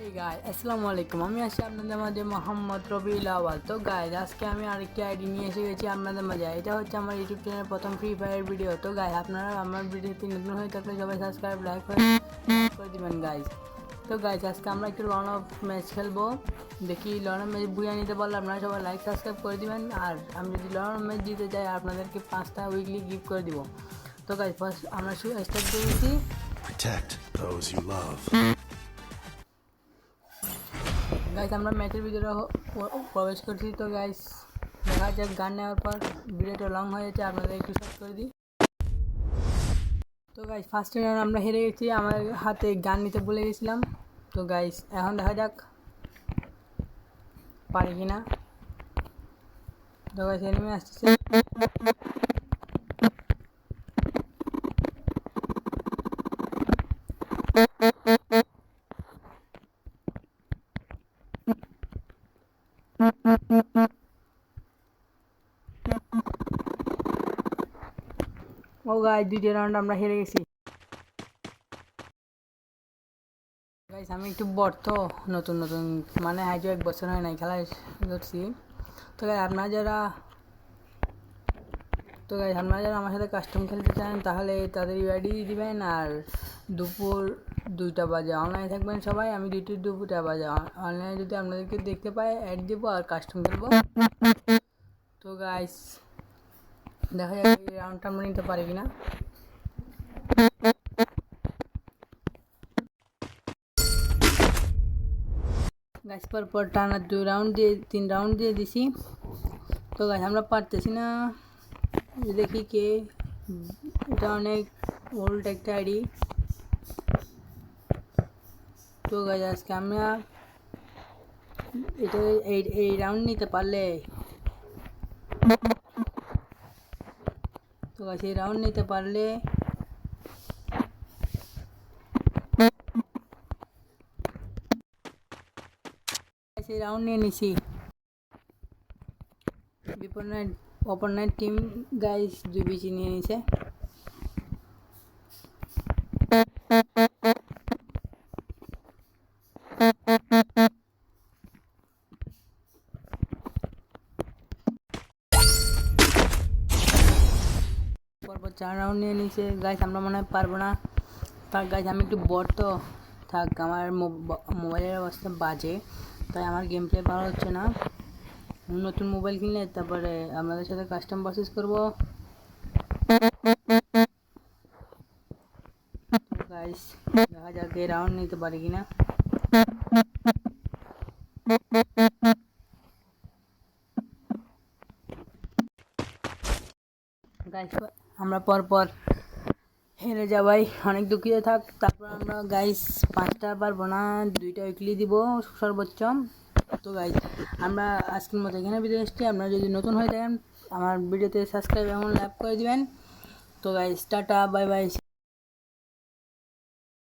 এই গাইস আসসালামু আলাইকুম, আমি আছি আপনাদের মাঝে মোহাম্মদ রবিউল আওয়াল। তো গাইস আজকে আমি আরেকটি আইডি নিয়ে এসে গেছি আপনাদের মাঝে। এটা হচ্ছে আমার ইউটিউব চ্যানেলের প্রথম ফ্রি ফায়ার ভিডিও। তো গাইস আপনারা আমার ভিডিওতে নতুন হয়ে থাকলে সবাই সাবস্ক্রাইব লাইক করে দিবেন গাইস। তো গাইস আজকে আমরা একটু লন অফ ম্যাচ খেলবো, দেখি লন অফ ম্যাচ বুঝে নিতে পারলে আপনারা সবাই লাইক সাবস্ক্রাইব করে দিবেন। আর আমি যদি লন অফ ম্যাচ জিতে যাই আপনাদেরকে 5টা উইকলি গিফট করে দিব। তো গাইস ফার্স্ট আমরা স্টার্ট করেছি। Protect those you love. Guys আমরা ম্যাচের ভিতরে প্রবেশ করছি। তো গাইস দেখা যাক, গান নেওয়ার পর ভিডিওটা লং হয়ে যাচ্ছে, আপনাদের একটু শর্ট করে দিই। তো গাইস ফার্স্ট রাউন্ড আমরা হেরে গেছি, আমার হাতে গান নিতে ভুলে গেছিলাম। তো গাইস এখন দেখা যাক পারি কিনা। তো গাইস এনিমি আসছে। ও গাইস দ্বিতীয় রাউন্ড আমরা হেরে গেছি। গাইস আমি একটু বড়, তো নতুন নতুন মানে হয়তো 1 বছর হয় নাই খেলা করছি। তো গাইস আপনারা যারা আমার সাথে কাস্টম খেলতে চান তাহলে তাদের ইউআইডি দিবেন। আর দুপুর 2টা বাজে অনলাইনে থাকবেন সবাই, আমি 2টা বাজে অনলাইনে যদি আপনাদেরকে দেখতে পাই অ্যাড দেবো আর কাস্টম খেলবো। তো গাইস দেখা যাক এই রাউন্ডটা আমরা নিতে পারি কিনা। গাইস পর টানা 3 রাউন্ড দিয়ে দিছি। তো গাইস আমরা পারতেছি না, দেখি কে। এটা অনেক ওল্ড একটা আইডি। তো গাইস আজকে আমরা এটা এই রাউন্ড নিতে পারলে, তো গাইস এই রাউন্ড নিতে পারলে এই রাউন্ড নিয়ে নিছি। অপরনাইট টিম গাইস 2 বিচি নিয়ে নিছে। পরপর 4 রাউন্ড নিয়ে নিছে। গাইস আমরা মনে হয় পারবো না। তার গাইস আমি একটু বড়, তো থাক আমার মোবাইলের অবস্থা বাজে, তাই আমার গেম প্লে ভালো হচ্ছে না। নতুন মোবাইল কিনলে তারপরে আপনাদের সাথে কাস্টম ভার্সেস করবো। গাইস দেখা যাক এই রাউন্ড নিতে পারি কিনা। গাইস আমরা পরপর হেরে যাবাই, অনেক দুঃখিত থাক। তারপর আমরা গাইস 5টা পারবো না, 2টা উইকলি দিব সর্বোচ্চ। তো গাইস আমরা আজকের মতো এখানে বিদায় নিচ্ছি। আপনারা যদি নতুন হয়ে থাকেন আমার ভিডিওতে সাবস্ক্রাইব এবং লাইক করে দিবেন। তো গাইস টাটা বাই বাই।